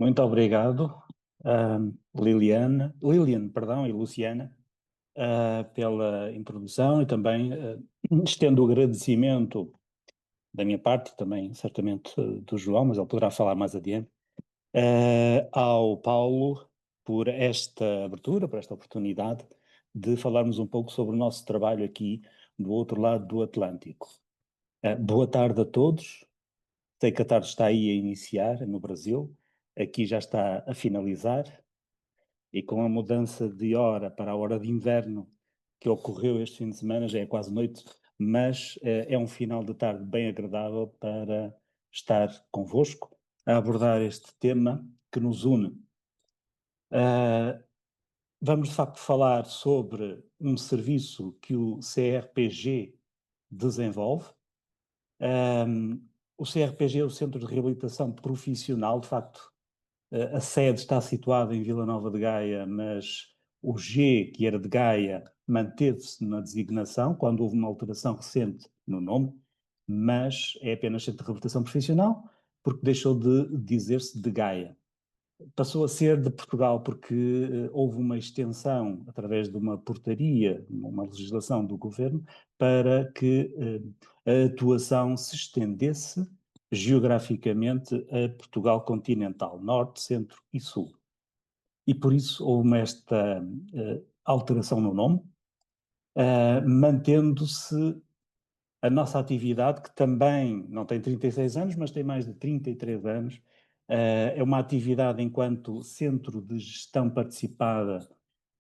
Muito obrigado, Lilian, perdão, e Luciana, pela introdução e também estendo o agradecimento da minha parte, e também certamente do João, mas ele poderá falar mais adiante, ao Paulo por esta abertura, por esta oportunidade de falarmos um pouco sobre o nosso trabalho aqui do outro lado do Atlântico. Boa tarde a todos. Sei que a tarde está aí a iniciar no Brasil, aqui já está a finalizar, e com a mudança de hora para a hora de inverno que ocorreu este fim de semana, já é quase noite, mas é um final de tarde bem agradável para estar convosco a abordar este tema que nos une. Vamos de facto falar sobre um serviço que o CRPG desenvolve. O CRPG é o Centro de Reabilitação Profissional, de facto. A sede está situada em Vila Nova de Gaia, mas o G, que era de Gaia, manteve-se na designação, quando houve uma alteração recente no nome, mas é apenas Centro de Reabilitação Profissional, porque deixou de dizer-se de Gaia. Passou a ser de Portugal porque houve uma extensão, através de uma portaria, uma legislação do governo, para que a atuação se estendesse geograficamente a Portugal continental, norte, centro e sul. E por isso houve esta alteração no nome, mantendo-se a nossa atividade, que também não tem 36 anos, mas tem mais de 33 anos, é uma atividade enquanto Centro de Gestão Participada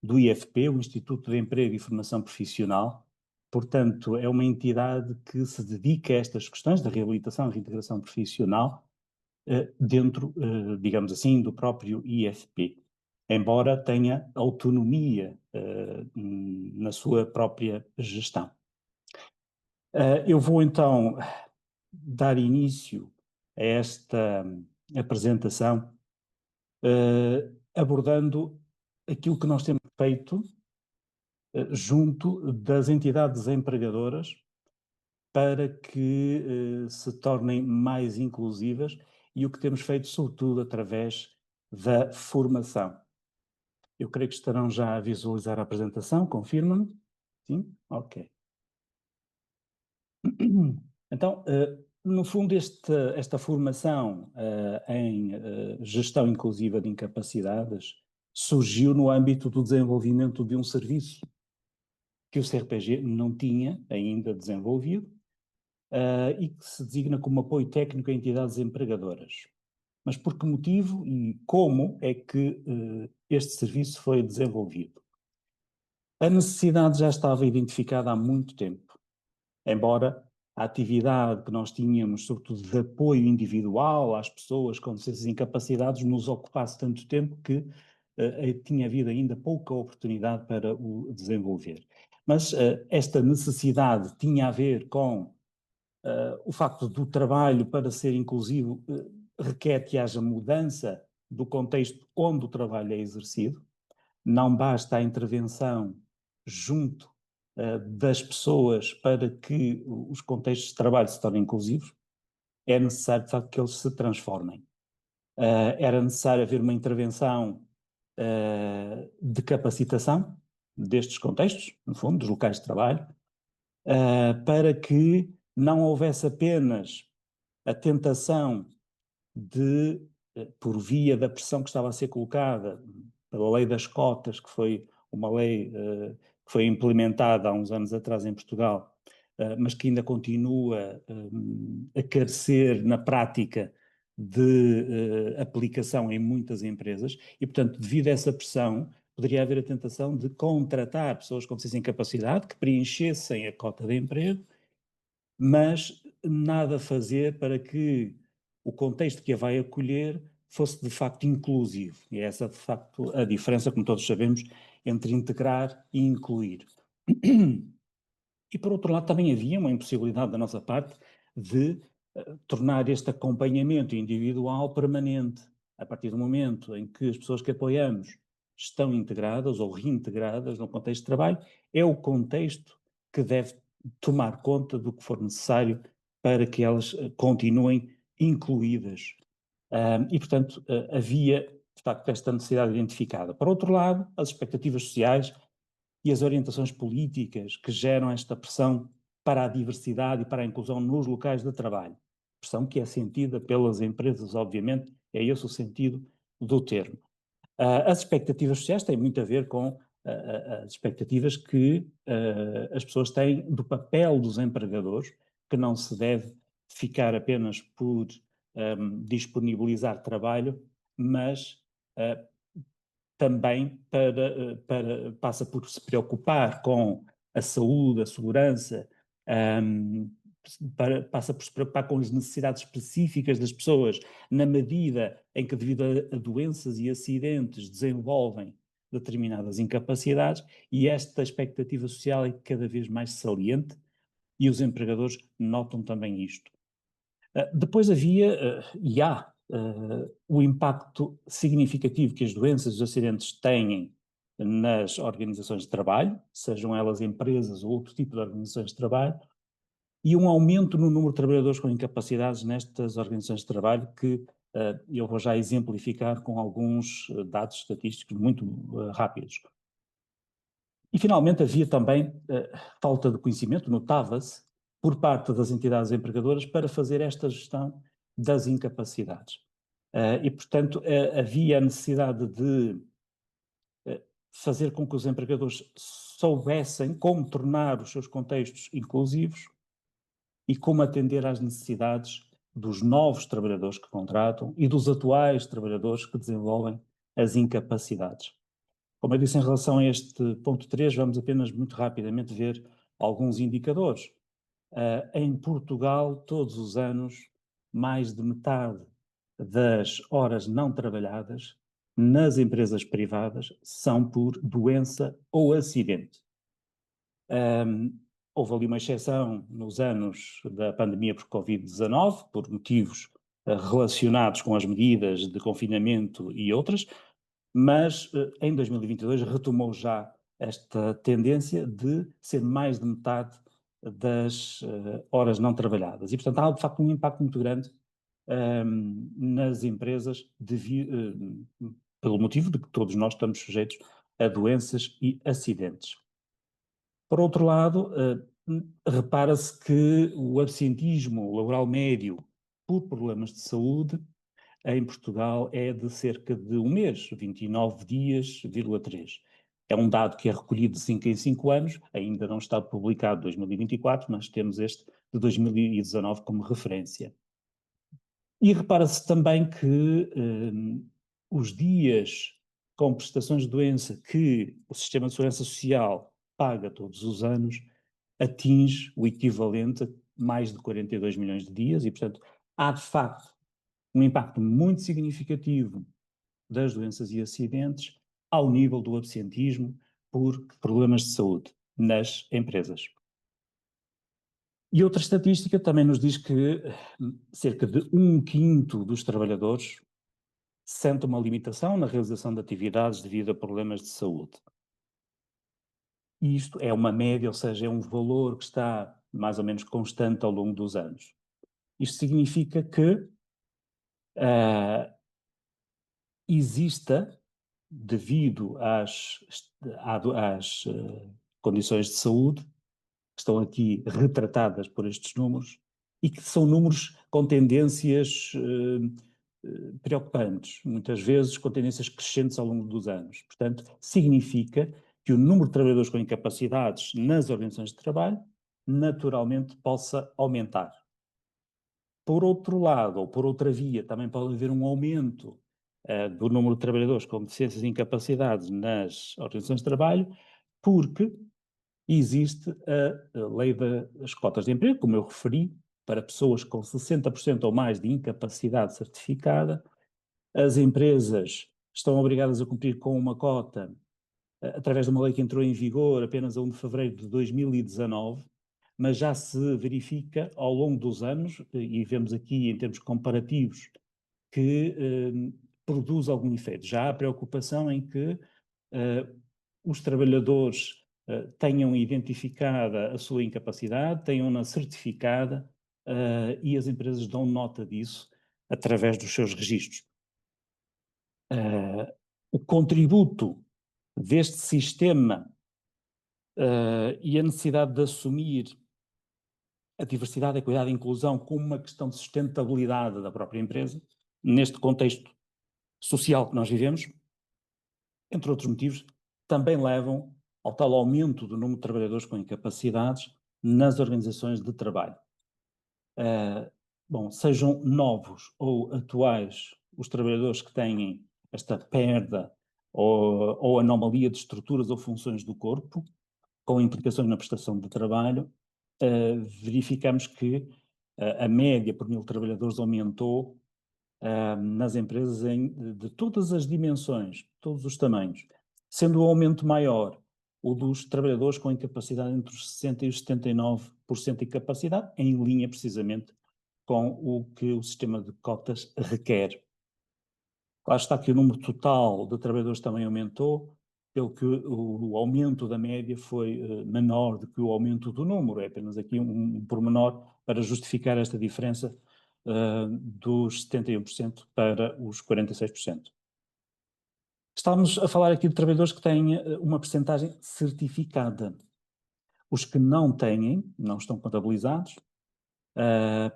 do IFP, o Instituto de Emprego e Formação Profissional. Portanto, é uma entidade que se dedica a estas questões da reabilitação e reintegração profissional dentro, digamos assim, do próprio IFP, embora tenha autonomia na sua própria gestão. Eu vou então dar início a esta apresentação, abordando aquilo que nós temos feito junto das entidades empregadoras para que se tornem mais inclusivas e o que temos feito, sobretudo, através da formação. Eu creio que estarão já a visualizar a apresentação, confirma-me? Sim? Ok. Então, no fundo, esta formação em gestão inclusiva de incapacidades surgiu no âmbito do desenvolvimento de um serviço que o CRPG não tinha ainda desenvolvido e que se designa como apoio técnico a entidades empregadoras. Mas por que motivo e como é que este serviço foi desenvolvido? A necessidade já estava identificada há muito tempo, embora a atividade que nós tínhamos, sobretudo de apoio individual às pessoas com deficiências e incapacidades, nos ocupasse tanto tempo que tinha havido ainda pouca oportunidade para o desenvolver. Mas esta necessidade tinha a ver com o facto do trabalho, para ser inclusivo, requer que haja mudança do contexto onde o trabalho é exercido. Não basta a intervenção junto das pessoas para que os contextos de trabalho se tornem inclusivos, é necessário, de facto, que eles se transformem. Era necessário haver uma intervenção de capacitação destes contextos, no fundo, dos locais de trabalho, para que não houvesse apenas a tentação de, por via da pressão que estava a ser colocada pela lei das cotas, que foi uma lei que foi implementada há uns anos atrás em Portugal, mas que ainda continua a carecer na prática de aplicação em muitas empresas e, portanto, devido a essa pressão, poderia haver a tentação de contratar pessoas com deficiência e incapacidade que preenchessem a cota de emprego, mas nada fazer para que o contexto que a vai acolher fosse de facto inclusivo. E é essa de facto a diferença, como todos sabemos, entre integrar e incluir. E por outro lado também havia uma impossibilidade da nossa parte de tornar este acompanhamento individual permanente. A partir do momento em que as pessoas que apoiamos estão integradas ou reintegradas no contexto de trabalho, é o contexto que deve tomar conta do que for necessário para que elas continuem incluídas E, portanto, havia, de facto, esta necessidade identificada. Por outro lado, as expectativas sociais e as orientações políticas que geram esta pressão para a diversidade e para a inclusão nos locais de trabalho. Pressão que é sentida pelas empresas, obviamente, é esse o sentido do termo. As expectativas sociais têm muito a ver com as expectativas que as pessoas têm do papel dos empregadores, que não se deve ficar apenas por disponibilizar trabalho, mas também passa por se preocupar com a saúde, a segurança, passa por se preocupar com as necessidades específicas das pessoas, na medida em que, devido a doenças e acidentes, desenvolvem determinadas incapacidades, e esta expectativa social é cada vez mais saliente, e os empregadores notam também isto. Depois havia, e há, o impacto significativo que as doenças e os acidentes têm nas organizações de trabalho, sejam elas empresas ou outro tipo de organizações de trabalho, e um aumento no número de trabalhadores com incapacidades nestas organizações de trabalho que eu vou já exemplificar com alguns dados estatísticos muito rápidos. E, finalmente, havia também falta de conhecimento, notava-se, por parte das entidades empregadoras para fazer esta gestão das incapacidades. E, portanto, havia a necessidade de fazer com que os empregadores soubessem como tornar os seus contextos inclusivos e como atender às necessidades dos novos trabalhadores que contratam e dos atuais trabalhadores que desenvolvem as incapacidades. Como eu disse, em relação a este ponto 3, vamos apenas muito rapidamente ver alguns indicadores. Em Portugal, todos os anos, mais de metade das horas não trabalhadas nas empresas privadas são por doença ou acidente. Houve ali uma exceção nos anos da pandemia por Covid-19, por motivos relacionados com as medidas de confinamento e outras, mas em 2022 retomou já esta tendência de ser mais de metade das horas não trabalhadas. E, portanto, há de facto um impacto muito grande nas empresas pelo motivo de que todos nós estamos sujeitos a doenças e acidentes. Por outro lado, repara-se que o absentismo laboral médio por problemas de saúde em Portugal é de cerca de um mês, 29 dias,3. É um dado que é recolhido de 5 em 5 anos, ainda não está publicado 2024, mas temos este de 2019 como referência. E repara-se também que os dias com prestações de doença que o Sistema de Segurança Social paga todos os anos atinge o equivalente a mais de 42 milhões de dias e, portanto, há de facto um impacto muito significativo das doenças e acidentes ao nível do absentismo por problemas de saúde nas empresas. E outra estatística também nos diz que cerca de 1/5 dos trabalhadores sente uma limitação na realização de atividades devido a problemas de saúde. E isto é uma média, ou seja, é um valor que está mais ou menos constante ao longo dos anos. Isto significa que exista, devido às condições de saúde, que estão aqui retratadas por estes números, e que são números com tendências preocupantes, muitas vezes com tendências crescentes ao longo dos anos. Portanto, significa que o número de trabalhadores com incapacidades nas organizações de trabalho naturalmente possa aumentar. Por outro lado, ou por outra via, também pode haver um aumento do número de trabalhadores com deficiências e incapacidades nas organizações de trabalho, porque existe a lei das cotas de emprego, como eu referi, para pessoas com 60% ou mais de incapacidade certificada. As empresas estão obrigadas a cumprir com uma cota através de uma lei que entrou em vigor apenas a 1 de fevereiro de 2019, mas já se verifica ao longo dos anos, e vemos aqui em termos comparativos, que produz algum efeito. Já há preocupação em que os trabalhadores tenham identificada a sua incapacidade, tenham-na certificada e as empresas dão nota disso, através dos seus registros. O contributo deste sistema e a necessidade de assumir a diversidade, a equidade e a inclusão como uma questão de sustentabilidade da própria empresa, neste contexto social que nós vivemos, entre outros motivos, também levam ao tal aumento do número de trabalhadores com incapacidades nas organizações de trabalho. Sejam novos ou atuais os trabalhadores que têm esta perda ou anomalia de estruturas ou funções do corpo, com implicações na prestação de trabalho, verificamos que a média por 1000 trabalhadores aumentou nas empresas de todas as dimensões, todos os tamanhos, sendo o aumento maior o dos trabalhadores com incapacidade entre os 60% e os 79% de incapacidade, em linha precisamente com o que o sistema de cotas requer. Claro está que o número total de trabalhadores também aumentou, pelo que o aumento da média foi menor do que o aumento do número. É apenas aqui um pormenor para justificar esta diferença dos 71% para os 46%. Estamos a falar aqui de trabalhadores que têm uma percentagem certificada. Os que não têm, não estão contabilizados,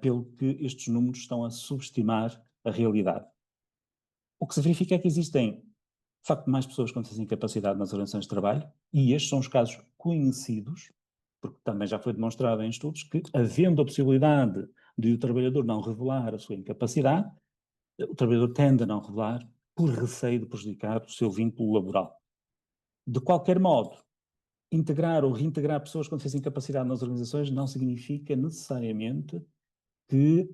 pelo que estes números estão a subestimar a realidade. O que se verifica é que existem, de facto, mais pessoas com deficiência e incapacidade nas organizações de trabalho, e estes são os casos conhecidos, porque também já foi demonstrado em estudos que, havendo a possibilidade de o trabalhador não revelar a sua incapacidade, o trabalhador tende a não revelar por receio de prejudicar o seu vínculo laboral. De qualquer modo, integrar ou reintegrar pessoas com deficiência e incapacidade nas organizações não significa necessariamente que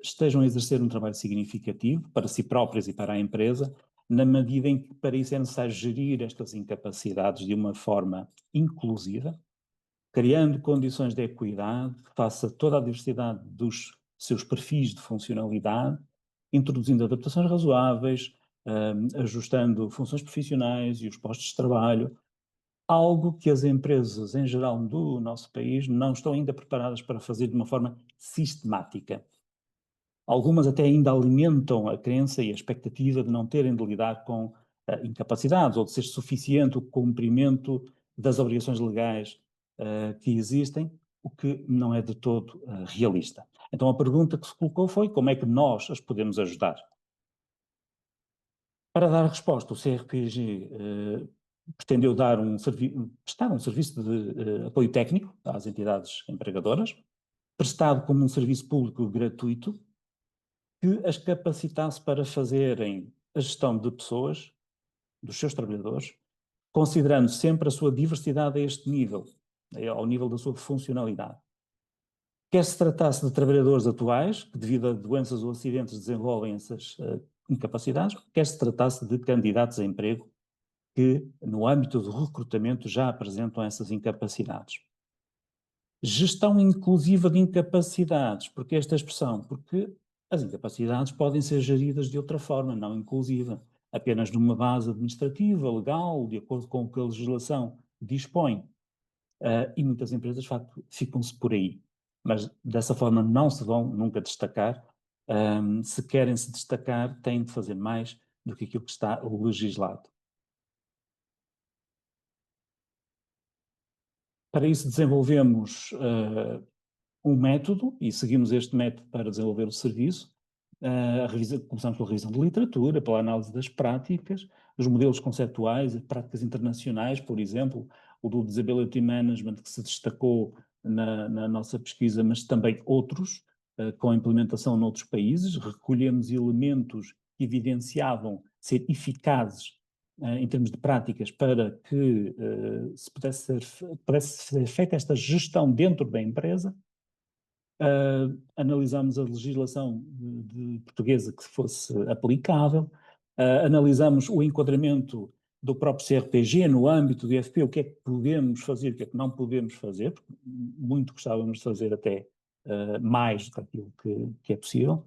estejam a exercer um trabalho significativo para si próprias e para a empresa, na medida em que para isso é necessário gerir estas incapacidades de uma forma inclusiva, criando condições de equidade face a toda a diversidade dos seus perfis de funcionalidade, introduzindo adaptações razoáveis, ajustando funções profissionais e os postos de trabalho, algo que as empresas em geral do nosso país não estão ainda preparadas para fazer de uma forma sistemática. Algumas até ainda alimentam a crença e a expectativa de não terem de lidar com incapacidades ou de ser suficiente o cumprimento das obrigações legais que existem, o que não é de todo realista. Então a pergunta que se colocou foi como é que nós as podemos ajudar? Para dar resposta, o CRPG pretendeu prestar um serviço de apoio técnico às entidades empregadoras, prestado como um serviço público gratuito, que as capacitasse para fazerem a gestão de pessoas, dos seus trabalhadores, considerando sempre a sua diversidade a este nível, ao nível da sua funcionalidade. Quer se tratasse de trabalhadores atuais, que devido a doenças ou acidentes desenvolvem essas incapacidades, quer se tratasse de candidatos a emprego que, no âmbito do recrutamento, já apresentam essas incapacidades. Gestão inclusiva de incapacidades, porque esta expressão? Porque as incapacidades podem ser geridas de outra forma, não inclusiva, apenas numa base administrativa, legal, de acordo com o que a legislação dispõe. E muitas empresas, de facto, ficam-se por aí. Mas dessa forma não se vão nunca destacar. Se querem se destacar, têm de fazer mais do que aquilo que está legislado. Para isso desenvolvemos um método e seguimos este método para desenvolver o serviço. Começamos pela revisão de literatura, pela análise das práticas, dos modelos conceptuais, práticas internacionais, por exemplo, o do Disability Management que se destacou na nossa pesquisa, mas também outros, com a implementação noutros países. Recolhemos elementos que evidenciavam ser eficazes em termos de práticas para que se pudesse ser feita esta gestão dentro da empresa. Analisamos a legislação portuguesa que fosse aplicável, analisamos o enquadramento do próprio CRPG no âmbito do IFP, o que é que podemos fazer, o que é que não podemos fazer, porque muito gostávamos de fazer até mais do que aquilo que é possível.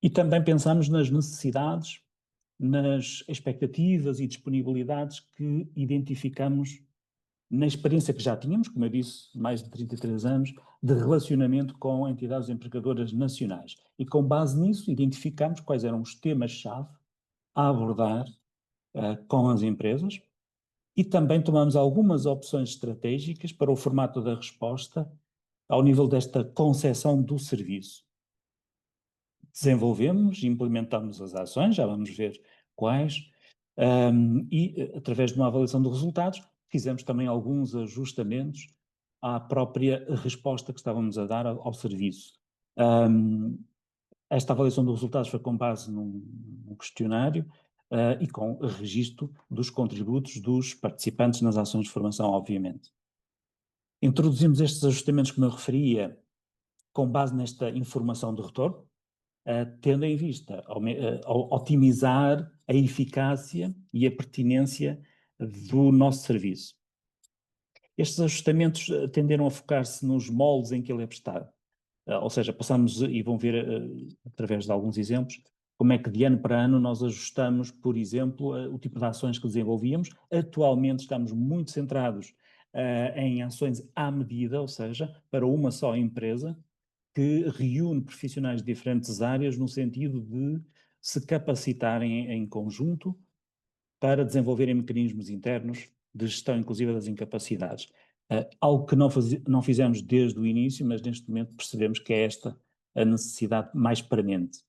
E também pensamos nas necessidades, nas expectativas e disponibilidades que identificamos na experiência que já tínhamos, como eu disse, mais de 33 anos, de relacionamento com entidades empregadoras nacionais. E com base nisso, identificámos quais eram os temas-chave a abordar com as empresas e também tomamos algumas opções estratégicas para o formato da resposta ao nível desta concepção do serviço. Desenvolvemos, implementamos as ações, já vamos ver quais, e através de uma avaliação de resultados, fizemos também alguns ajustamentos à própria resposta que estávamos a dar ao serviço. Esta avaliação dos resultados foi com base num questionário e com o registro dos contributos dos participantes nas ações de formação, obviamente. Introduzimos estes ajustamentos, como eu referia, com base nesta informação de retorno, tendo em vista otimizar a eficácia e a pertinência do nosso serviço. Estes ajustamentos tenderam a focar-se nos moldes em que ele é prestado. Ou seja, passamos, e vão ver através de alguns exemplos, como é que de ano para ano nós ajustamos, por exemplo, o tipo de ações que desenvolvíamos. Atualmente estamos muito centrados em ações à medida, ou seja, para uma só empresa, que reúne profissionais de diferentes áreas no sentido de se capacitarem em conjunto para desenvolverem mecanismos internos de gestão inclusiva das incapacidades. Algo que não fizemos desde o início, mas neste momento percebemos que é esta a necessidade mais premente.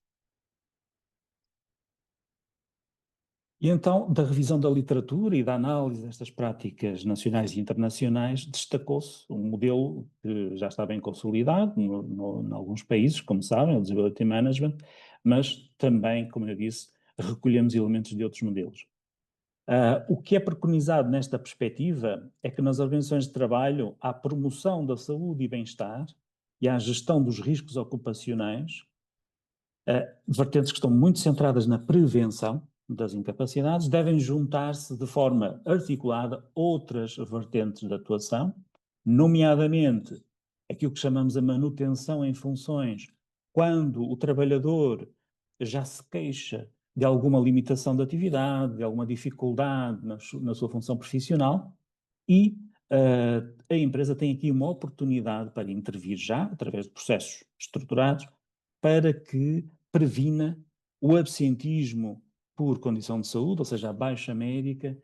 E então, da revisão da literatura e da análise destas práticas nacionais e internacionais, destacou-se um modelo que já está bem consolidado em alguns países, como sabem, o Disability Management, mas também, como eu disse, recolhemos elementos de outros modelos. O que é preconizado nesta perspectiva é que nas organizações de trabalho há promoção da saúde e bem-estar e há gestão dos riscos ocupacionais, vertentes que estão muito centradas na prevenção das incapacidades, devem juntar-se de forma articulada outras vertentes de atuação, nomeadamente aquilo que chamamos a manutenção em funções, quando o trabalhador já se queixa de alguma limitação de atividade, de alguma dificuldade na sua função profissional, e a empresa tem aqui uma oportunidade para intervir já, através de processos estruturados, para que previna o absentismo por condição de saúde, ou seja, a baixa médica,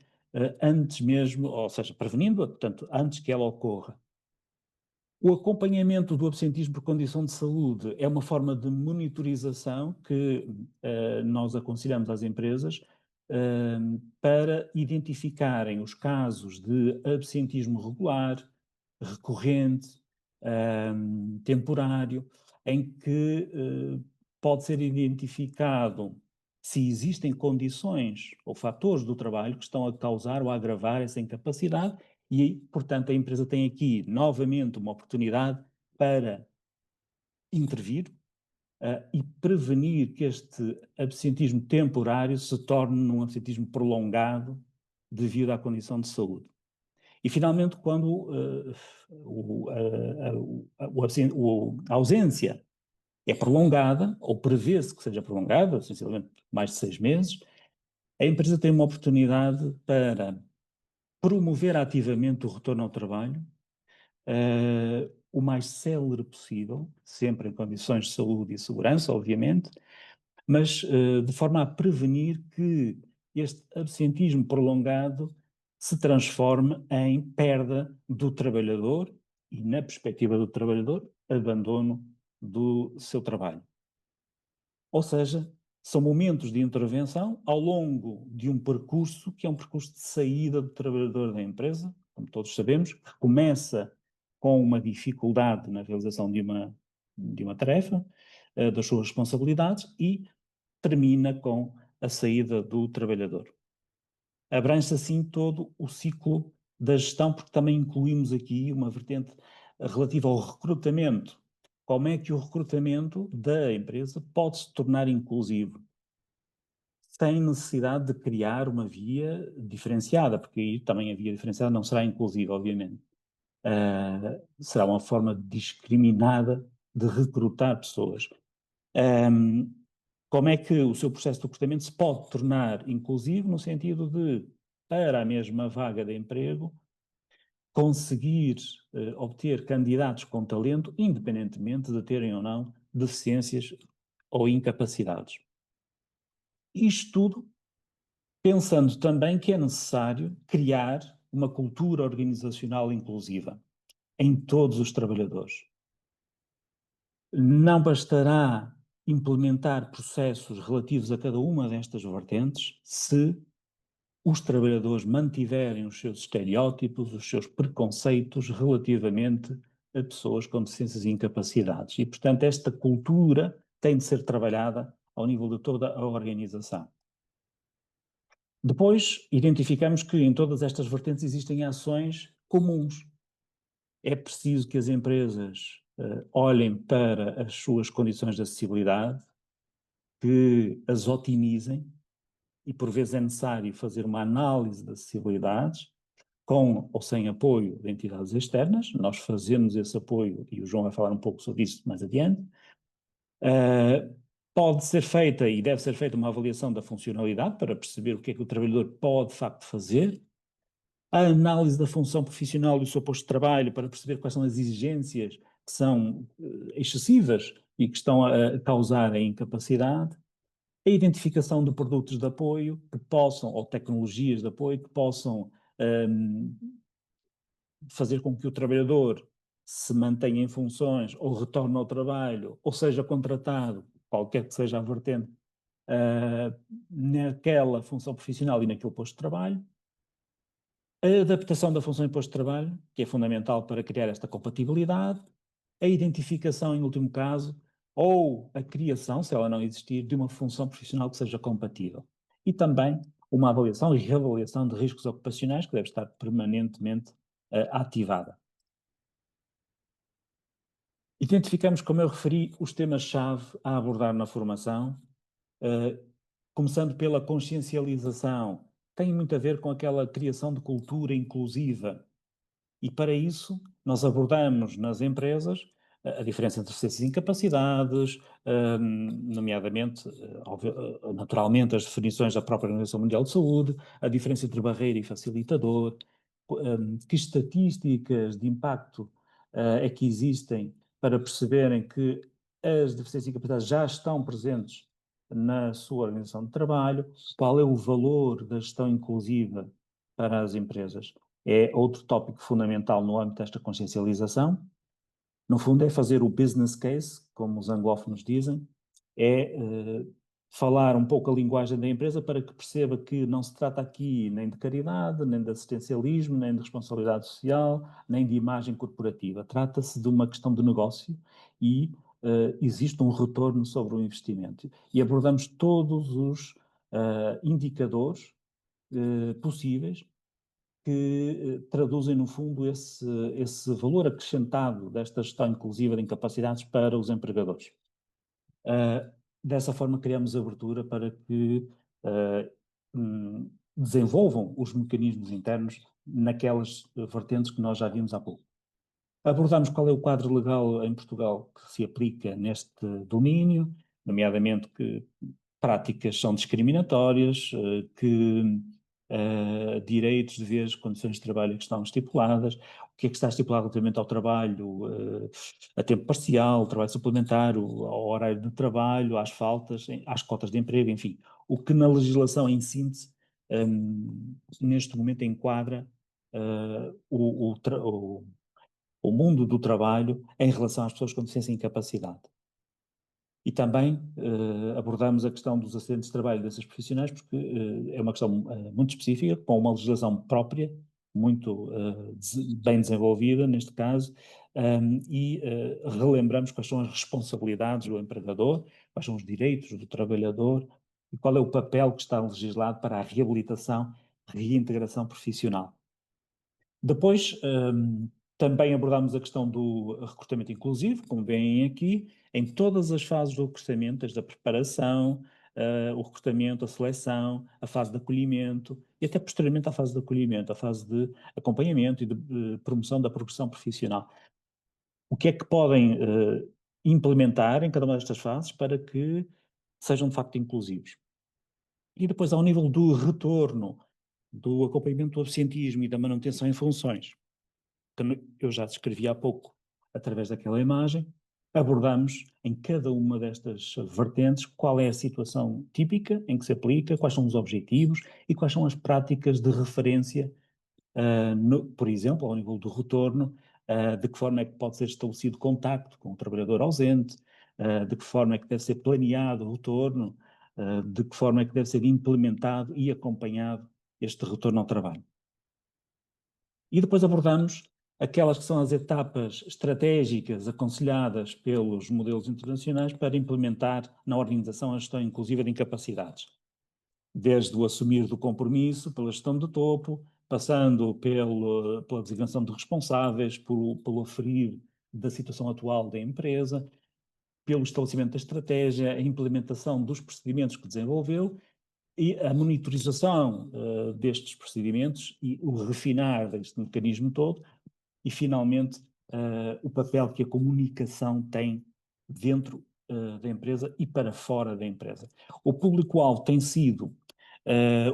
antes mesmo, ou seja, prevenindo-a, portanto, antes que ela ocorra. O acompanhamento do absentismo por condição de saúde é uma forma de monitorização que nós aconselhamos às empresas para identificarem os casos de absentismo regular, recorrente, temporário, em que pode ser identificado se existem condições ou fatores do trabalho que estão a causar ou a agravar essa incapacidade e, portanto, a empresa tem aqui novamente uma oportunidade para intervir e prevenir que este absentismo temporário se torne num absentismo prolongado devido à condição de saúde. E, finalmente, quando a ausência é prolongada, ou prevê-se que seja prolongada, essencialmente mais de 6 meses, a empresa tem uma oportunidade para promover ativamente o retorno ao trabalho, o mais célere possível, sempre em condições de saúde e segurança, obviamente, mas de forma a prevenir que este absentismo prolongado se transforme em perda do trabalhador e, na perspectiva do trabalhador, abandono do seu trabalho. Ou seja, são momentos de intervenção ao longo de um percurso que é um percurso de saída do trabalhador da empresa, como todos sabemos, que começa com uma dificuldade na realização de uma tarefa, das suas responsabilidades, e termina com a saída do trabalhador. Abrange-se assim todo o ciclo da gestão, porque também incluímos aqui uma vertente relativa ao recrutamento. Como é que o recrutamento da empresa pode se tornar inclusivo? Sem necessidade de criar uma via diferenciada, porque aí também a via diferenciada não será inclusiva, obviamente. Será uma forma discriminada de recrutar pessoas. Como é que o seu processo de recrutamento se pode tornar inclusivo no sentido de, para a mesma vaga de emprego, conseguir obter candidatos com talento, independentemente de terem ou não deficiências ou incapacidades. Isto tudo pensando também que é necessário criar uma cultura organizacional inclusiva em todos os trabalhadores. Não bastará implementar processos relativos a cada uma destas vertentes se os trabalhadores mantiverem os seus estereótipos, os seus preconceitos relativamente a pessoas com deficiências e incapacidades. E, portanto, esta cultura tem de ser trabalhada ao nível de toda a organização. Depois, identificamos que em todas estas vertentes existem ações comuns. É preciso que as empresas olhem para as suas condições de acessibilidade, que as otimizem, e por vezes é necessário fazer uma análise de acessibilidades, com ou sem apoio de entidades externas. Nós fazemos esse apoio, e o João vai falar um pouco sobre isso mais adiante. Pode ser feita e deve ser feita uma avaliação da funcionalidade para perceber o que é que o trabalhador pode, de facto, fazer. A análise da função profissional e do seu posto de trabalho para perceber quais são as exigências que são excessivas e que estão a causar a incapacidade. A identificação de produtos de apoio que possam, ou tecnologias de apoio que possam fazer com que o trabalhador se mantenha em funções ou retorne ao trabalho, ou seja contratado, qualquer que seja a vertente, naquela função profissional e naquele posto de trabalho. A adaptação da função e posto de trabalho, que é fundamental para criar esta compatibilidade. A identificação, em último caso, ou a criação, se ela não existir, de uma função profissional que seja compatível. E também uma avaliação e reavaliação de riscos ocupacionais que deve estar permanentemente ativada. Identificamos, como eu referi, os temas-chave a abordar na formação, começando pela consciencialização. Tem muito a ver com aquela criação de cultura inclusiva. E para isso, nós abordamos nas empresas a diferença entre deficiências e incapacidades, nomeadamente, naturalmente, as definições da própria Organização Mundial de Saúde, a diferença entre barreira e facilitador, que estatísticas de impacto é que existem para perceberem que as deficiências e incapacidades já estão presentes na sua organização de trabalho, qual é o valor da gestão inclusiva para as empresas. É outro tópico fundamental no âmbito desta consciencialização. No fundo, é fazer o business case, como os anglófonos dizem, é falar um pouco a linguagem da empresa para que perceba que não se trata aqui nem de caridade, nem de assistencialismo, nem de responsabilidade social, nem de imagem corporativa. Trata-se de uma questão de negócio e existe um retorno sobre o investimento. E abordamos todos os indicadores possíveis que traduzem, no fundo, esse valor acrescentado desta gestão inclusiva de incapacidades para os empregadores. Dessa forma, criamos abertura para que desenvolvam os mecanismos internos naquelas vertentes que nós já vimos há pouco. Abordamos qual é o quadro legal em Portugal que se aplica neste domínio, nomeadamente que práticas são discriminatórias, que direitos, deveres, condições de trabalho que estão estipuladas, o que é que está estipulado relativamente ao trabalho a tempo parcial, trabalho suplementar, ao horário de trabalho, às faltas, às cotas de emprego, enfim, o que na legislação em síntese neste momento enquadra o mundo do trabalho em relação às pessoas com deficiência e incapacidade. E também abordamos a questão dos acidentes de trabalho desses profissionais, porque é uma questão muito específica, com uma legislação própria, muito bem desenvolvida neste caso, e relembramos quais são as responsabilidades do empregador, quais são os direitos do trabalhador e qual é o papel que está legislado para a reabilitação, reintegração profissional. Depois, também abordamos a questão do recrutamento inclusivo, como veem aqui, em todas as fases do recrutamento, desde a preparação, o recrutamento, a seleção, a fase de acolhimento e até posteriormente à fase de acolhimento, a fase de acompanhamento e de promoção da progressão profissional. O que é que podem implementar em cada uma destas fases para que sejam de facto inclusivos? E depois, ao nível do retorno, do acompanhamento do absentismo e da manutenção em funções, que eu já descrevi há pouco através daquela imagem, abordamos em cada uma destas vertentes qual é a situação típica em que se aplica, quais são os objetivos e quais são as práticas de referência, por exemplo, ao nível do retorno, de que forma é que pode ser estabelecido contacto com o trabalhador ausente, de que forma é que deve ser planeado o retorno, de que forma é que deve ser implementado e acompanhado este retorno ao trabalho. E depois abordamos aquelas que são as etapas estratégicas aconselhadas pelos modelos internacionais para implementar na organização a gestão inclusiva de incapacidades. Desde o assumir do compromisso, pela gestão de topo, passando pela designação de responsáveis, pelo aferir da situação atual da empresa, pelo estabelecimento da estratégia, a implementação dos procedimentos que desenvolveu e a monitorização destes procedimentos e o refinar deste mecanismo todo e, finalmente, o papel que a comunicação tem dentro da empresa e para fora da empresa. O público-alvo tem sido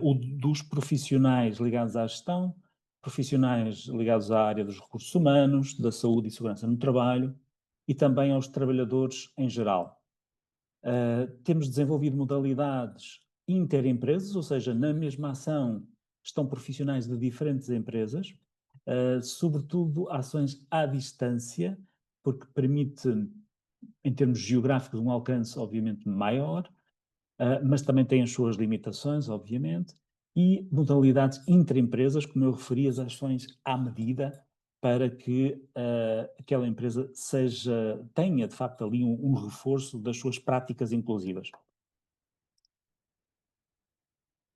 o dos profissionais ligados à gestão, profissionais ligados à área dos recursos humanos, da saúde e segurança no trabalho e também aos trabalhadores em geral. Temos desenvolvido modalidades interempresas, ou seja, na mesma ação estão profissionais de diferentes empresas, sobretudo ações à distância, porque permite, em termos geográficos, um alcance obviamente maior, mas também tem as suas limitações, obviamente, e modalidades intraempresas, como eu referi, as ações à medida, para que aquela empresa tenha, de facto, ali um reforço das suas práticas inclusivas.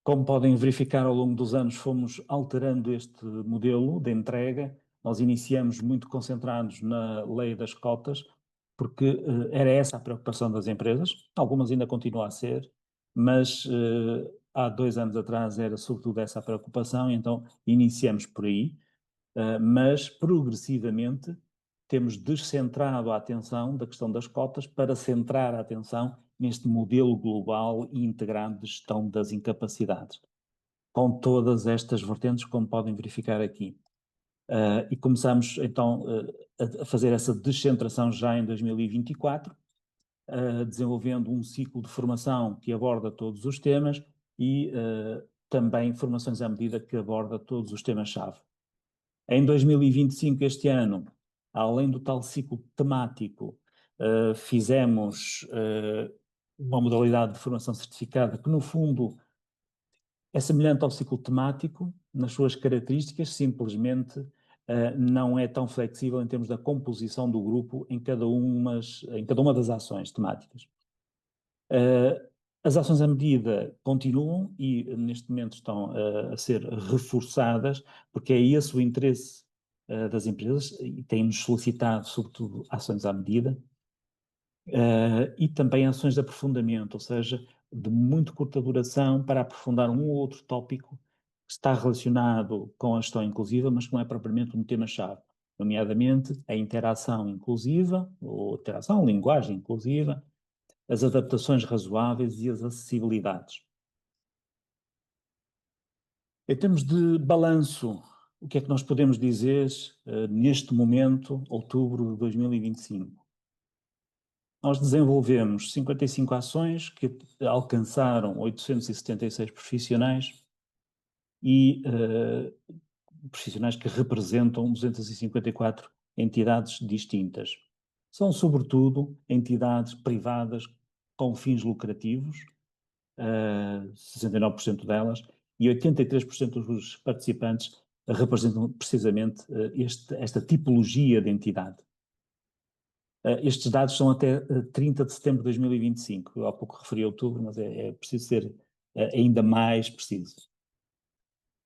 Como podem verificar, ao longo dos anos fomos alterando este modelo de entrega. Nós iniciamos muito concentrados na lei das cotas, porque era essa a preocupação das empresas. Algumas ainda continuam a ser, mas há 2 anos atrás era sobretudo essa a preocupação, então iniciamos por aí. Mas progressivamente temos descentrado a atenção da questão das cotas para centrar a atenção neste modelo global e integrado de gestão das incapacidades, com todas estas vertentes, como podem verificar aqui. E começamos então a fazer essa descentração já em 2024, desenvolvendo um ciclo de formação que aborda todos os temas e também formações à medida que aborda todos os temas-chave. Em 2025, este ano, além do tal ciclo temático, fizemos uma modalidade de formação certificada que, no fundo, é semelhante ao ciclo temático nas suas características, simplesmente não é tão flexível em termos da composição do grupo em cada uma das ações temáticas. As ações à medida continuam e neste momento estão a ser reforçadas, porque é esse o interesse das empresas e têm-nos solicitado, sobretudo, ações à medida e também ações de aprofundamento, ou seja, de muito curta duração para aprofundar um ou outro tópico que está relacionado com a gestão inclusiva, mas que não é propriamente um tema-chave, nomeadamente a interação inclusiva, ou interação, linguagem inclusiva, as adaptações razoáveis e as acessibilidades. Em termos de balanço, o que é que nós podemos dizer neste momento, outubro de 2025? Nós desenvolvemos 55 ações que alcançaram 876 profissionais e profissionais que representam 254 entidades distintas. São, sobretudo, entidades privadas com fins lucrativos, 69% delas, e 83% dos participantes representam precisamente esta tipologia de entidade. Estes dados são até 30 de setembro de 2025. Eu há pouco referi outubro, mas é preciso ser ainda mais preciso.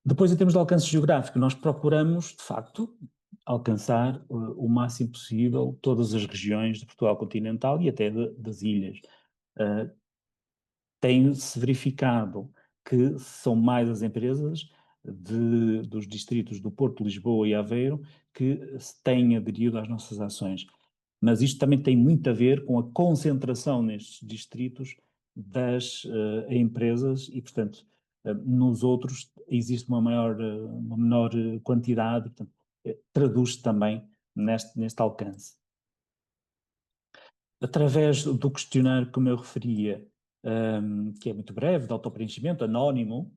Depois, em termos de alcance geográfico, nós procuramos, de facto, alcançar o máximo possível todas as regiões de Portugal continental e até das ilhas. Tem-se verificado que são mais as empresas dos distritos do Porto, Lisboa e Aveiro que têm aderido às nossas ações. Mas isto também tem muito a ver com a concentração nestes distritos das empresas e, portanto, nos outros existe uma menor quantidade. Portanto, traduz também neste alcance. Através do questionário, como eu referia, que é muito breve, de autopreenchimento, anónimo,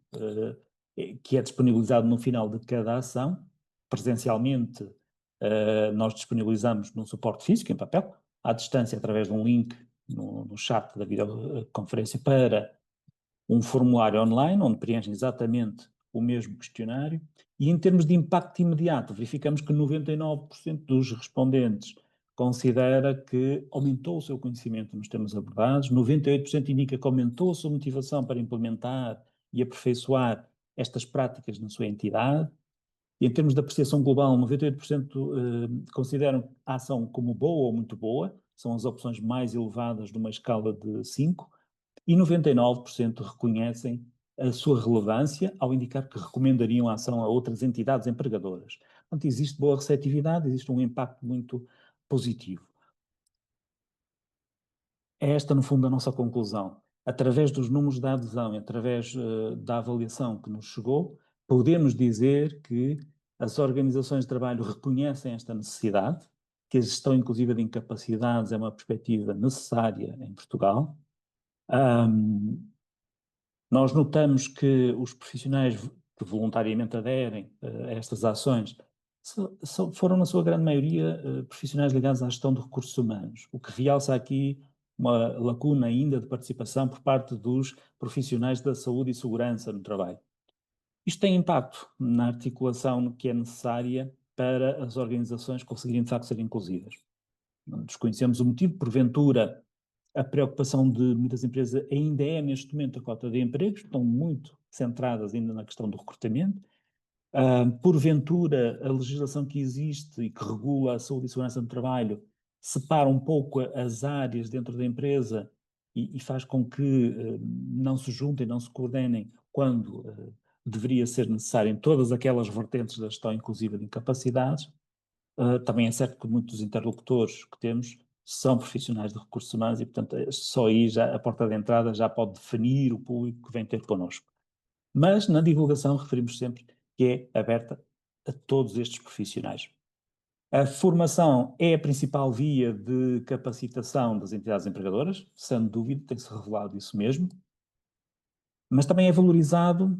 que é disponibilizado no final de cada ação, presencialmente nós disponibilizamos num suporte físico, em papel, à distância, através de um link no chat da videoconferência para um formulário online, onde preenchem exatamente o mesmo questionário, e em termos de impacto imediato, verificamos que 99% dos respondentes considera que aumentou o seu conhecimento nos temas abordados, 98% indica que aumentou a sua motivação para implementar e aperfeiçoar estas práticas na sua entidade, e em termos de apreciação global, 98% consideram a ação como boa ou muito boa, são as opções mais elevadas de uma escala de 5, e 99% reconhecem a sua relevância ao indicar que recomendariam a ação a outras entidades empregadoras. Portanto, existe boa receptividade, existe um impacto muito positivo. É esta, no fundo, a nossa conclusão. Através dos números da adesão e através da avaliação que nos chegou, podemos dizer que as organizações de trabalho reconhecem esta necessidade, que a gestão inclusiva de incapacidades é uma perspectiva necessária em Portugal. Nós notamos que os profissionais que voluntariamente aderem a estas ações foram, na sua grande maioria, profissionais ligados à gestão de recursos humanos, o que realça aqui uma lacuna ainda de participação por parte dos profissionais da saúde e segurança no trabalho. Isto tem impacto na articulação que é necessária para as organizações conseguirem, de facto, ser inclusivas. Desconhecemos o motivo, porventura, a preocupação de muitas empresas ainda é, neste momento, a cota de empregos, estão muito centradas ainda na questão do recrutamento. Porventura, a legislação que existe e que regula a saúde e segurança no trabalho separa um pouco as áreas dentro da empresa e faz com que não se juntem, não se coordenem quando deveria ser necessário em todas aquelas vertentes da gestão inclusiva de incapacidades. Também é certo que muitos interlocutores que temos são profissionais de recursos humanos e, portanto, só aí já, a porta de entrada já pode definir o público que vem ter connosco. Mas na divulgação referimos sempre que é aberta a todos estes profissionais. A formação é a principal via de capacitação das entidades empregadoras, sem dúvida, tem-se revelado isso mesmo, mas também é valorizado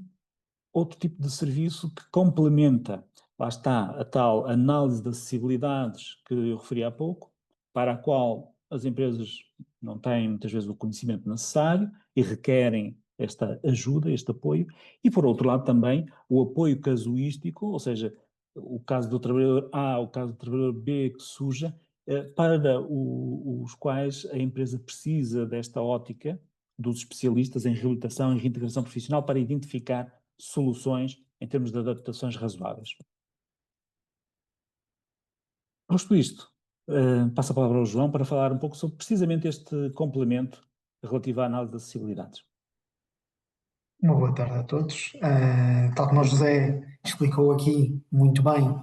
outro tipo de serviço que complementa, lá está, a tal análise de acessibilidades que eu referi há pouco, para a qual as empresas não têm muitas vezes o conhecimento necessário e requerem esta ajuda, este apoio, e por outro lado também o apoio casuístico, ou seja, o caso do trabalhador A, o caso do trabalhador B que surja, para os quais a empresa precisa desta ótica dos especialistas em reabilitação e reintegração profissional para identificar soluções em termos de adaptações razoáveis. Posto isto, passo a palavra ao João para falar um pouco sobre precisamente este complemento relativo à análise de acessibilidades. Uma boa tarde a todos. Tal como o José explicou aqui muito bem,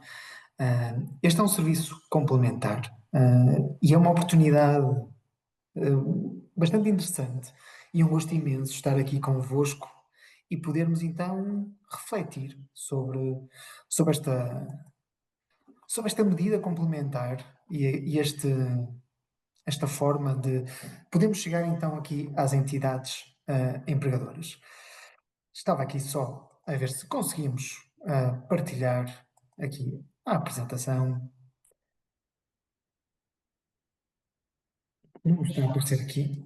este é um serviço complementar, e é uma oportunidade bastante interessante e um gosto imenso estar aqui convosco e podermos então refletir sobre esta medida complementar e esta forma de podemos chegar então aqui às entidades empregadoras. Estava aqui só a ver se conseguimos partilhar aqui a apresentação. Não está a aparecer aqui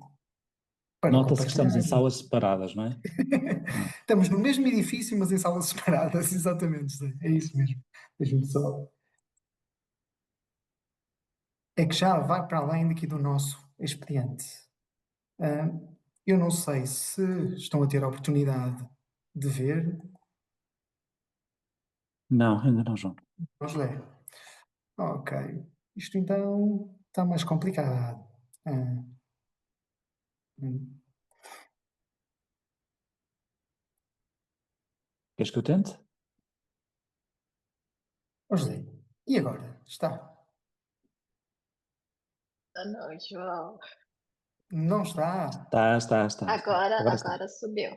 para Nota-se que estamos em compartilhar. salas separadas, não é? Estamos no mesmo edifício, mas em salas separadas, exatamente, José. É isso mesmo. Deixa-me só. É que já vai para além daqui do nosso expediente. Ah, eu não sei se estão a ter a oportunidade de ver. Não, ainda não, João. Vamos ler. Ok. Isto então está mais complicado. Ah, hum. Queres que eu tente? Ó José, e agora? Está? Não, João. Não está? Está. Agora está. Agora subiu.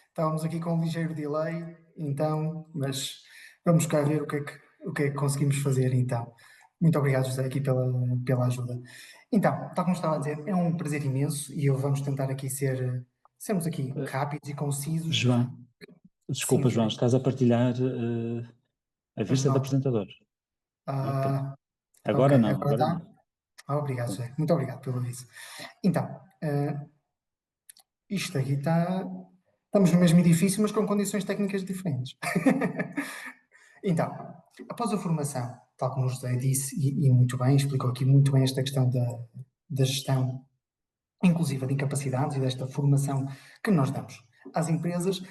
Estávamos aqui com um ligeiro delay, então, mas vamos cá ver o que é que conseguimos fazer então. Muito obrigado, José, aqui pela ajuda. Então, tal como estava a dizer, é um prazer imenso e vamos tentar aqui sermos aqui Eh, rápidos e concisos. João, Sim, desculpa, João, José, estás a partilhar a pois vista de não. apresentador. Ok. Ah, ok, Agora não, agora agora está. não. Obrigado, Sim. José. Muito obrigado pelo aviso. Então, isto aqui está. Estamos no mesmo edifício, mas com condições técnicas diferentes. Então, após a formação, tal como o José disse, e muito bem, explicou aqui muito bem esta questão da gestão inclusiva de incapacidades e desta formação que nós damos às empresas,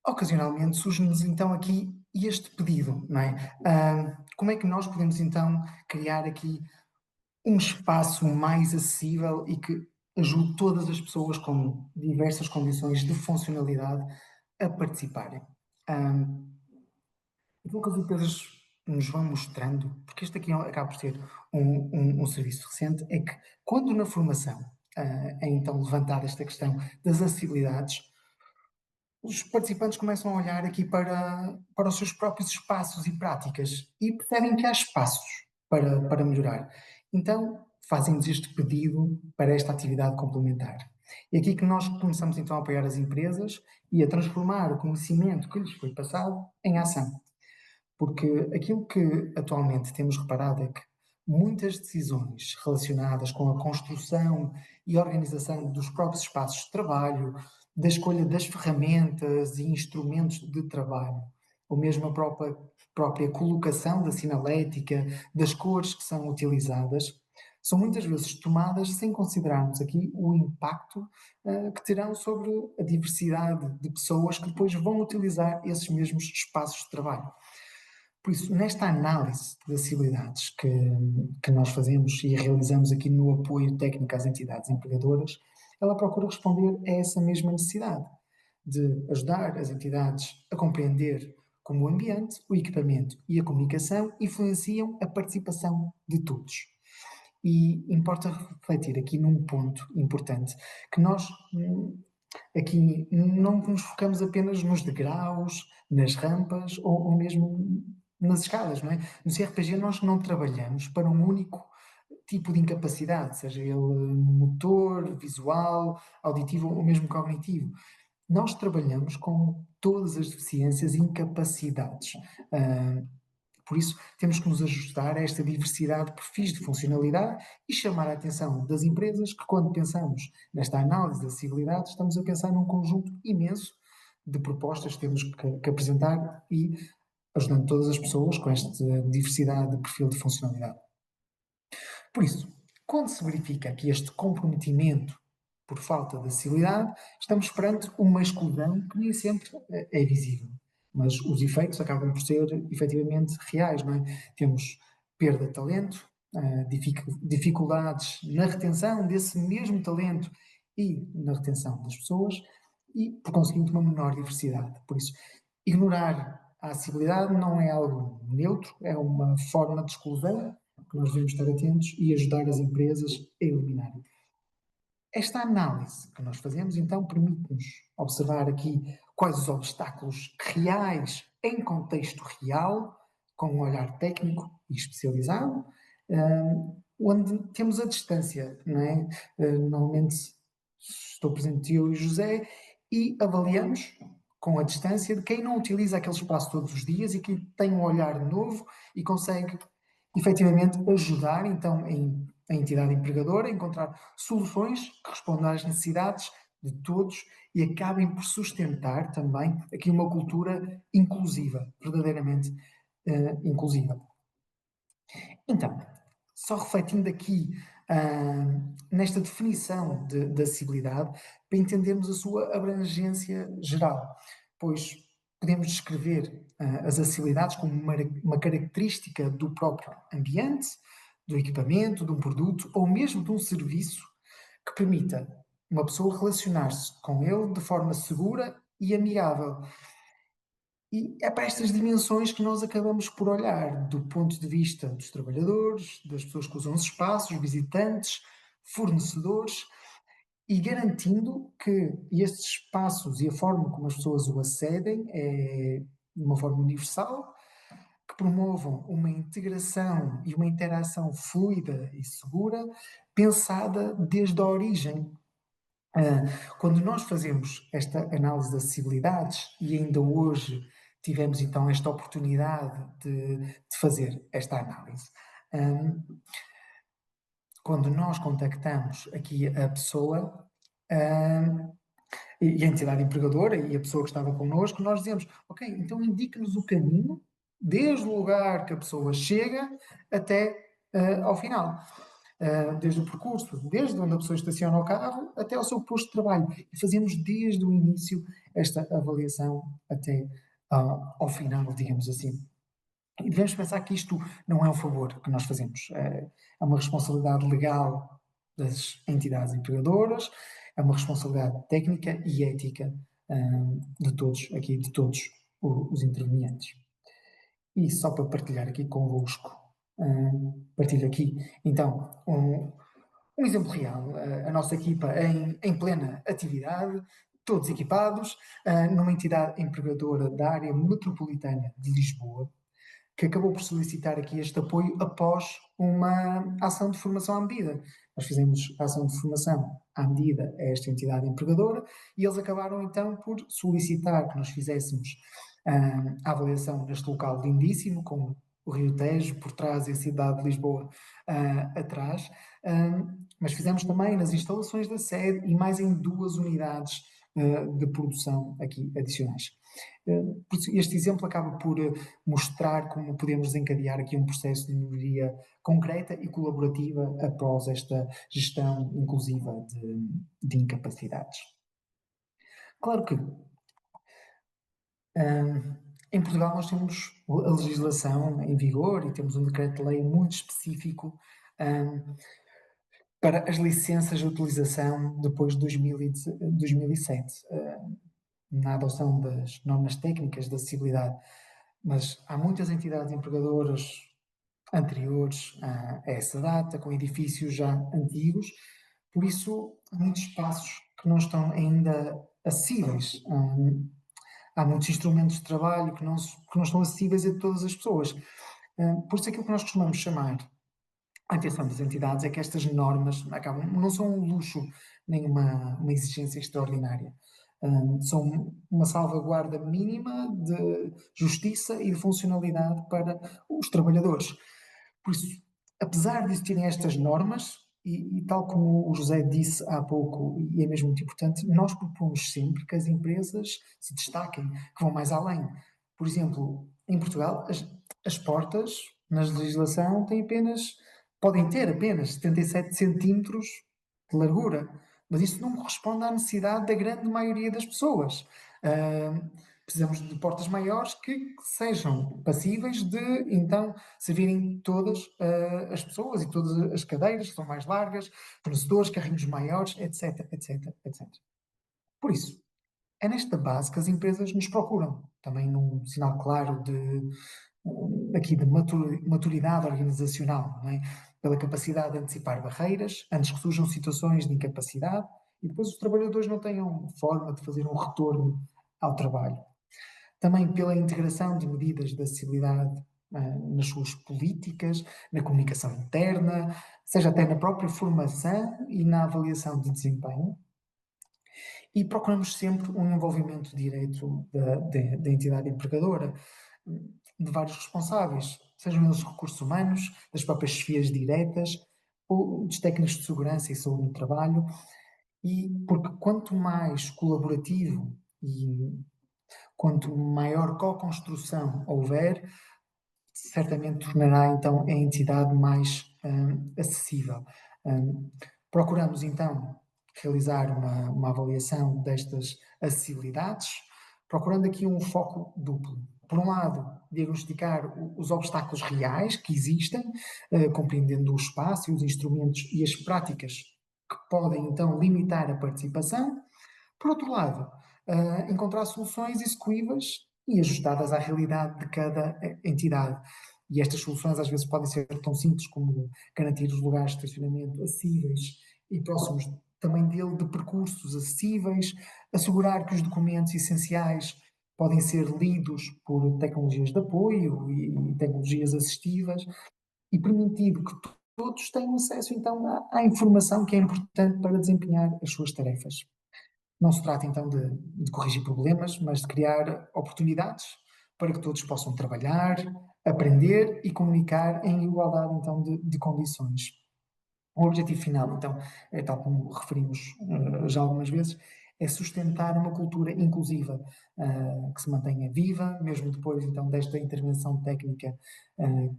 ocasionalmente surge-nos então aqui este pedido, não é? Como é que nós podemos então criar aqui um espaço mais acessível e que ajude todas as pessoas com diversas condições de funcionalidade a participarem? Um, Aquilo que as empresas nos vão mostrando, porque este aqui acaba por ser um serviço recente, é que quando na formação é então levantada esta questão das acessibilidades, os participantes começam a olhar aqui para os seus próprios espaços e práticas e percebem que há espaços para melhorar. Então, fazem-nos este pedido para esta atividade complementar. É aqui que nós começamos então a apoiar as empresas e a transformar o conhecimento que lhes foi passado em ação. Porque aquilo que atualmente temos reparado é que muitas decisões relacionadas com a construção e organização dos próprios espaços de trabalho, da escolha das ferramentas e instrumentos de trabalho, ou mesmo a própria colocação da sinalética, das cores que são utilizadas, são muitas vezes tomadas sem considerarmos aqui o impacto que terão sobre a diversidade de pessoas que depois vão utilizar esses mesmos espaços de trabalho. Por isso, nesta análise de acessibilidades que nós fazemos e realizamos aqui no apoio técnico às entidades empregadoras, ela procura responder a essa mesma necessidade de ajudar as entidades a compreender como o ambiente, o equipamento e a comunicação influenciam a participação de todos. E importa refletir aqui num ponto importante, que nós aqui não nos focamos apenas nos degraus, nas rampas ou mesmo nas escadas, não é? No CRPG nós não trabalhamos para um único tipo de incapacidade, seja ele motor, visual, auditivo ou mesmo cognitivo. Nós trabalhamos com todas as deficiências e incapacidades. Ah, por isso, temos que nos ajustar a esta diversidade de perfis de funcionalidade e chamar a atenção das empresas que, quando pensamos nesta análise de acessibilidade, estamos a pensar num conjunto imenso de propostas que temos que apresentar e ajudando todas as pessoas com esta diversidade de perfil de funcionalidade. Por isso, quando se verifica aqui este comprometimento por falta de acessibilidade, estamos perante uma exclusão que nem sempre é visível. Mas os efeitos acabam por ser efetivamente reais, não é? Temos perda de talento, dificuldades na retenção desse mesmo talento e na retenção das pessoas e, por conseguinte, uma menor diversidade. Por isso, ignorar a acessibilidade não é algo neutro, é uma forma de exclusão que nós devemos estar atentos e ajudar as empresas a eliminarem. Esta análise que nós fazemos, então, permite-nos observar aqui quais os obstáculos reais em contexto real, com um olhar técnico e especializado, onde temos a distância, não é? Normalmente estou presente eu e José e avaliamos com a distância de quem não utiliza aquele espaço todos os dias e que tem um olhar novo e consegue efetivamente ajudar então a entidade empregadora a encontrar soluções que respondam às necessidades de todos e acabem por sustentar também aqui uma cultura inclusiva, verdadeiramente inclusiva. Então, só refletindo aqui nesta definição de acessibilidade, para entendermos a sua abrangência geral, pois podemos descrever as acessibilidades como uma característica do próprio ambiente, do equipamento, de um produto ou mesmo de um serviço que permita uma pessoa relacionar-se com ele de forma segura e amigável. E é para estas dimensões que nós acabamos por olhar, do ponto de vista dos trabalhadores, das pessoas que usam os espaços, visitantes, fornecedores, e garantindo que estes espaços e a forma como as pessoas o acedem é de uma forma universal, que que promovam uma integração e uma interação fluida e segura, pensada desde a origem. Quando nós fazemos esta análise de acessibilidades, e ainda hoje tivemos então esta oportunidade de fazer esta análise, quando nós contactamos aqui a pessoa, e a entidade empregadora e a pessoa que estava connosco, nós dizemos, ok, então indique-nos o caminho, desde o lugar que a pessoa chega até ao final. Desde o percurso, desde onde a pessoa estaciona o carro até ao seu posto de trabalho. E fazemos desde o início esta avaliação até ao final, digamos assim. E devemos pensar que isto não é um favor que nós fazemos, é uma responsabilidade legal das entidades empregadoras, é uma responsabilidade técnica e ética de todos aqui, de todos os intervenientes. E só para partilhar aqui convosco, partilho aqui então um exemplo real. A nossa equipa em plena atividade, todos equipados, numa entidade empregadora da área metropolitana de Lisboa, que acabou por solicitar aqui este apoio após uma ação de formação à medida. Nós fizemos a ação de formação à medida a esta entidade empregadora e eles acabaram então por solicitar que nós fizéssemos a avaliação neste local lindíssimo, com o Rio Tejo por trás e a cidade de Lisboa atrás, mas fizemos também nas instalações da sede e mais em 2 unidades de produção aqui adicionais. Este exemplo acaba por mostrar como podemos desencadear aqui um processo de melhoria concreta e colaborativa após esta gestão inclusiva de incapacidades. Claro que em Portugal nós temos a legislação em vigor e temos um decreto-lei muito específico para as licenças de utilização depois de 2007, na adoção das normas técnicas de acessibilidade. Mas há muitas entidades empregadoras anteriores a essa data, com edifícios já antigos, por isso há muitos espaços que não estão ainda acessíveis. Há muitos instrumentos de trabalho que não estão acessíveis a todas as pessoas. Por isso aquilo que nós costumamos chamar a atenção das entidades é que estas normas não são um luxo nem uma exigência extraordinária. São uma salvaguarda mínima de justiça e de funcionalidade para os trabalhadores. Por isso, apesar de existirem estas normas, e tal como o José disse há pouco, e é mesmo muito importante, nós propomos sempre que as empresas se destaquem, que vão mais além. Por exemplo, em Portugal, as portas na legislação podem ter apenas 77 centímetros de largura, mas isso não corresponde à necessidade da grande maioria das pessoas. Precisamos de portas maiores que sejam passíveis de, então, servirem todas as pessoas e todas as cadeiras, que são mais largas, fornecedores, carrinhos maiores, etc, etc, etc. Por isso, é nesta base que as empresas nos procuram, também num sinal claro aqui de maturidade organizacional, não é? Pela capacidade de antecipar barreiras antes que surjam situações de incapacidade e depois os trabalhadores não tenham forma de fazer um retorno ao trabalho. Também pela integração de medidas de acessibilidade nas suas políticas, na comunicação interna, seja até na própria formação e na avaliação de desempenho. E procuramos sempre um envolvimento direto da entidade empregadora, de vários responsáveis, sejam eles recursos humanos, das próprias chefias diretas, ou dos técnicos de segurança e saúde no trabalho, e porque quanto mais colaborativo e quanto maior co-construção houver, certamente tornará então a entidade mais acessível. Procuramos então realizar uma avaliação destas acessibilidades, procurando aqui um foco duplo. Por um lado, diagnosticar os obstáculos reais que existem, compreendendo o espaço e os instrumentos e as práticas que podem então limitar a participação. Por outro lado, encontrar soluções execuíveis e ajustadas à realidade de cada entidade. E estas soluções às vezes podem ser tão simples como garantir os lugares de estacionamento acessíveis e próximos também dele, de percursos acessíveis, assegurar que os documentos essenciais podem ser lidos por tecnologias de apoio e tecnologias assistivas, e permitido que todos tenham acesso então à informação que é importante para desempenhar as suas tarefas. Não se trata então de corrigir problemas, mas de criar oportunidades para que todos possam trabalhar, aprender e comunicar em igualdade então de condições. O objetivo final, então, é tal como referimos já algumas vezes, é sustentar uma cultura inclusiva que se mantenha viva, mesmo depois então desta intervenção técnica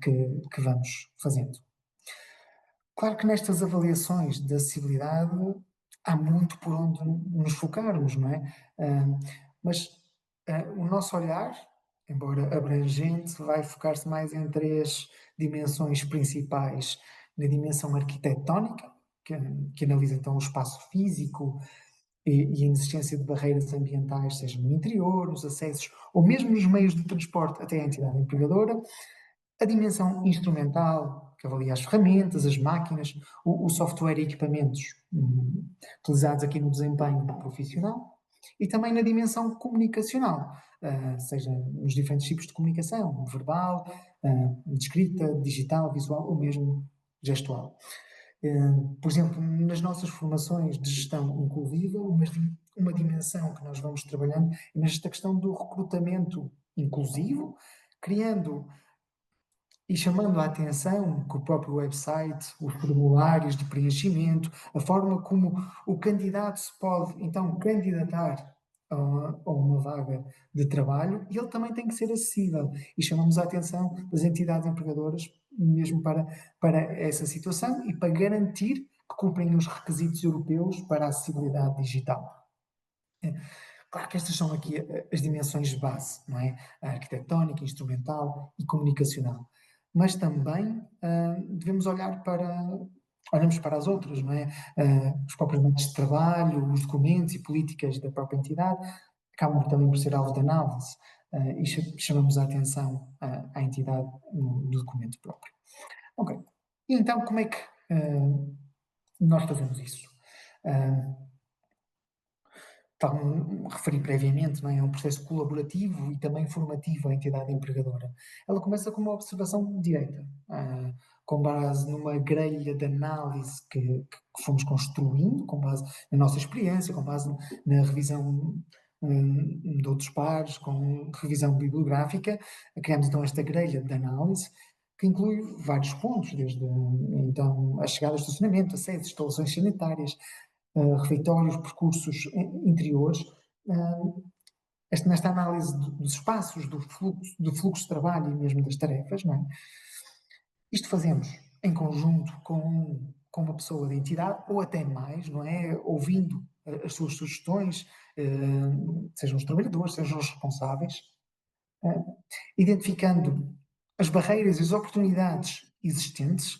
que vamos fazendo. Claro que nestas avaliações de acessibilidade há muito por onde nos focarmos, não é? Mas o nosso olhar, embora abrangente, vai focar-se mais em três dimensões principais. Na dimensão arquitetónica, que analisa então o espaço físico e a inexistência de barreiras ambientais, seja no interior, nos acessos ou mesmo nos meios de transporte até à entidade empregadora. A dimensão instrumental, que avalia as ferramentas, as máquinas, o software e equipamentos utilizados aqui no desempenho profissional, e também na dimensão comunicacional, seja nos diferentes tipos de comunicação, verbal, de escrita, digital, visual ou mesmo gestual. Por exemplo, nas nossas formações de gestão inclusiva, uma dimensão que nós vamos trabalhando é nesta questão do recrutamento inclusivo, criando e chamando a atenção que o próprio website, os formulários de preenchimento, a forma como o candidato se pode então candidatar a uma vaga de trabalho, e ele também tem que ser acessível. E chamamos a atenção das entidades empregadoras mesmo para essa situação e para garantir que cumprem os requisitos europeus para a acessibilidade digital. Claro que estas são aqui as dimensões de base, não é? A arquitetónica, instrumental e comunicacional. Mas também devemos olhamos para as outras, não é? Os próprios métodos de trabalho, os documentos e políticas da própria entidade acabam também por ser alvo de análise e chamamos a atenção à entidade no documento próprio. Ok. E então, como é que nós fazemos isso? Tal como referi previamente, não é? É um processo colaborativo e também formativo à entidade empregadora. Ela começa com uma observação direta, com base numa grelha de análise que fomos construindo, com base na nossa experiência, com base na revisão de outros pares, com revisão bibliográfica. Criamos então esta grelha de análise que inclui vários pontos, desde então a chegada ao estacionamento, acessos, instalações sanitárias, refeitórios, percursos interiores, nesta análise dos espaços, do fluxo de trabalho e mesmo das tarefas, não é? Isto fazemos em conjunto com uma pessoa da entidade, ou até mais, não é? Ouvindo as suas sugestões, sejam os trabalhadores, sejam os responsáveis, identificando as barreiras e as oportunidades existentes,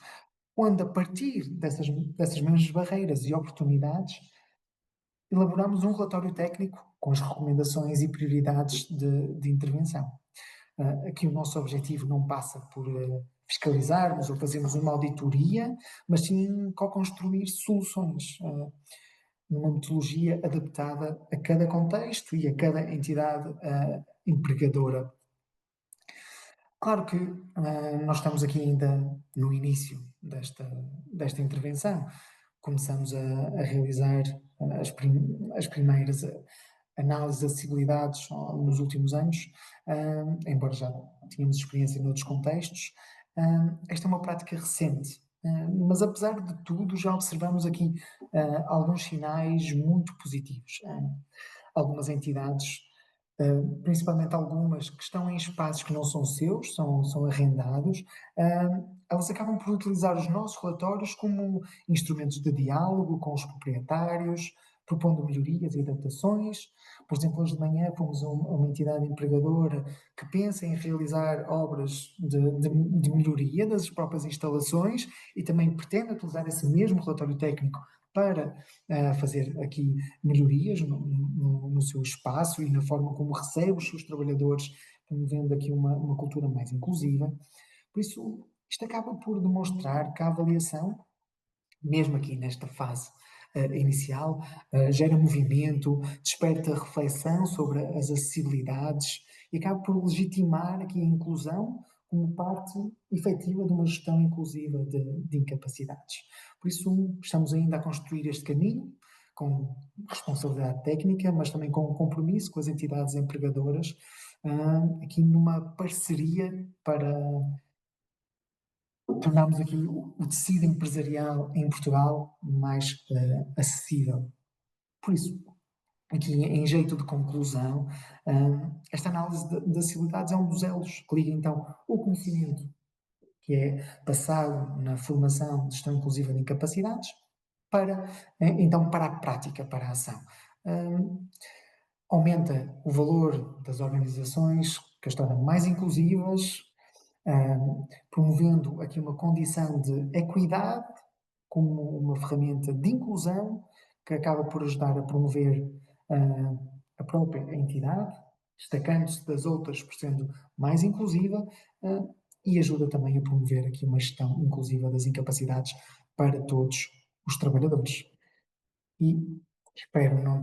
onde a partir dessas mesmas barreiras e oportunidades elaboramos um relatório técnico com as recomendações e prioridades de intervenção. Aqui o nosso objetivo não passa por fiscalizarmos ou fazermos uma auditoria, mas sim co-construir soluções numa metodologia adaptada a cada contexto e a cada entidade empregadora. Claro que nós estamos aqui ainda no início desta intervenção. Começamos a realizar as primeiras análises de acessibilidades nos últimos anos, embora já tínhamos experiência noutros contextos. Esta é uma prática recente, mas apesar de tudo já observamos aqui alguns sinais muito positivos. Algumas entidades, principalmente algumas que estão em espaços que não são seus, são arrendados, elas acabam por utilizar os nossos relatórios como instrumentos de diálogo com os proprietários, propondo melhorias e adaptações. Por exemplo, hoje de manhã fomos a uma entidade empregadora que pensa em realizar obras de melhoria das próprias instalações e também pretende utilizar esse mesmo relatório técnico para fazer aqui melhorias no seu espaço e na forma como recebe os seus trabalhadores, promovendo aqui uma cultura mais inclusiva. Por isso, isto acaba por demonstrar que a avaliação, mesmo aqui nesta fase inicial, gera movimento, desperta reflexão sobre as acessibilidades e acaba por legitimar aqui a inclusão como parte efetiva de uma gestão inclusiva de incapacidades. Por isso, estamos ainda a construir este caminho, com responsabilidade técnica, mas também com compromisso com as entidades empregadoras, aqui numa parceria para tornarmos aqui o tecido empresarial em Portugal mais acessível. Por isso, aqui em jeito de conclusão, esta análise de acessibilidades é um dos elos que liga então o conhecimento que é passado na formação de gestão inclusiva de incapacidades para, então, para a prática, para a ação. Aumenta o valor das organizações, que as tornam mais inclusivas, promovendo aqui uma condição de equidade como uma ferramenta de inclusão que acaba por ajudar a promover a própria entidade, destacando-se das outras por sendo mais inclusiva, e ajuda também a promover aqui uma gestão inclusiva das incapacidades para todos os trabalhadores. E espero não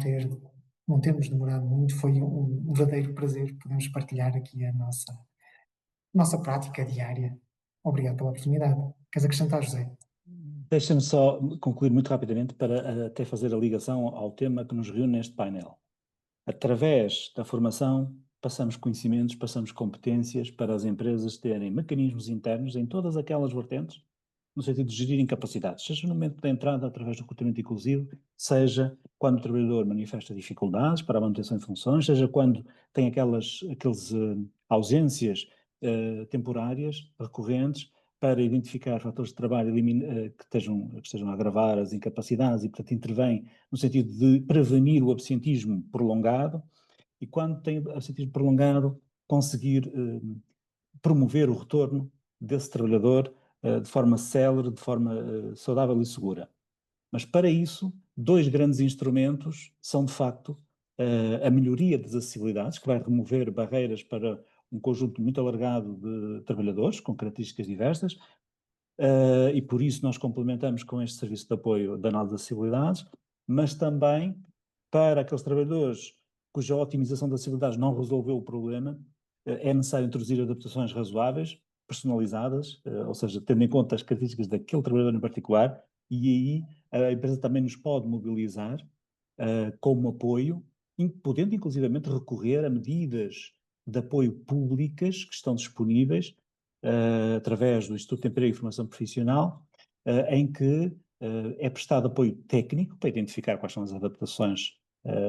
termos demorado muito, foi um verdadeiro prazer podermos partilhar aqui a nossa prática diária. Obrigado pela oportunidade. Queres acrescentar, José? Deixa-me só concluir muito rapidamente para até fazer a ligação ao tema que nos reúne neste painel. Através da formação, passamos conhecimentos, passamos competências para as empresas terem mecanismos internos em todas aquelas vertentes, no sentido de gerir incapacidades, seja no momento da entrada através do recrutamento inclusivo, seja quando o trabalhador manifesta dificuldades para a manutenção de funções, seja quando tem aquelas ausências temporárias, recorrentes, para identificar fatores de trabalho que estejam a agravar as incapacidades e, portanto, intervém no sentido de prevenir o absentismo prolongado e, quando tem absentismo prolongado, conseguir promover o retorno desse trabalhador de forma célere, de forma saudável e segura. Mas, para isso, dois grandes instrumentos são, de facto, a melhoria das acessibilidades, que vai remover barreiras para um conjunto muito alargado de trabalhadores, com características diversas, e por isso nós complementamos com este serviço de apoio da análise de acessibilidades, mas também para aqueles trabalhadores cuja otimização das acessibilidades não resolveu o problema, é necessário introduzir adaptações razoáveis, personalizadas, ou seja, tendo em conta as características daquele trabalhador em particular, e aí a empresa também nos pode mobilizar como apoio, podendo inclusivamente recorrer a medidas de apoio públicas que estão disponíveis através do Instituto de Emprego e Formação Profissional, em que é prestado apoio técnico para identificar quais são as adaptações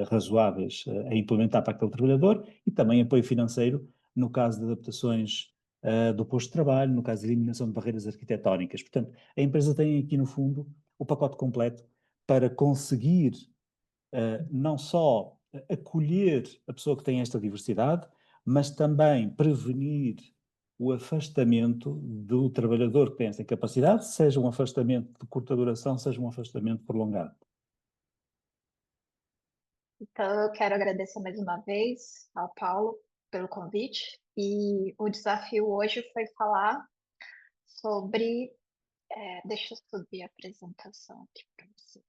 razoáveis a implementar para aquele trabalhador, e também apoio financeiro no caso de adaptações do posto de trabalho, no caso de eliminação de barreiras arquitetónicas. Portanto, a empresa tem aqui, no fundo, o pacote completo para conseguir não só acolher a pessoa que tem esta diversidade, mas também prevenir o afastamento do trabalhador que tem esta incapacidade, seja um afastamento de curta duração, seja um afastamento prolongado. Então, eu quero agradecer mais uma vez ao Paulo pelo convite. E o desafio hoje foi falar sobre. Deixa eu subir a apresentação aqui para você.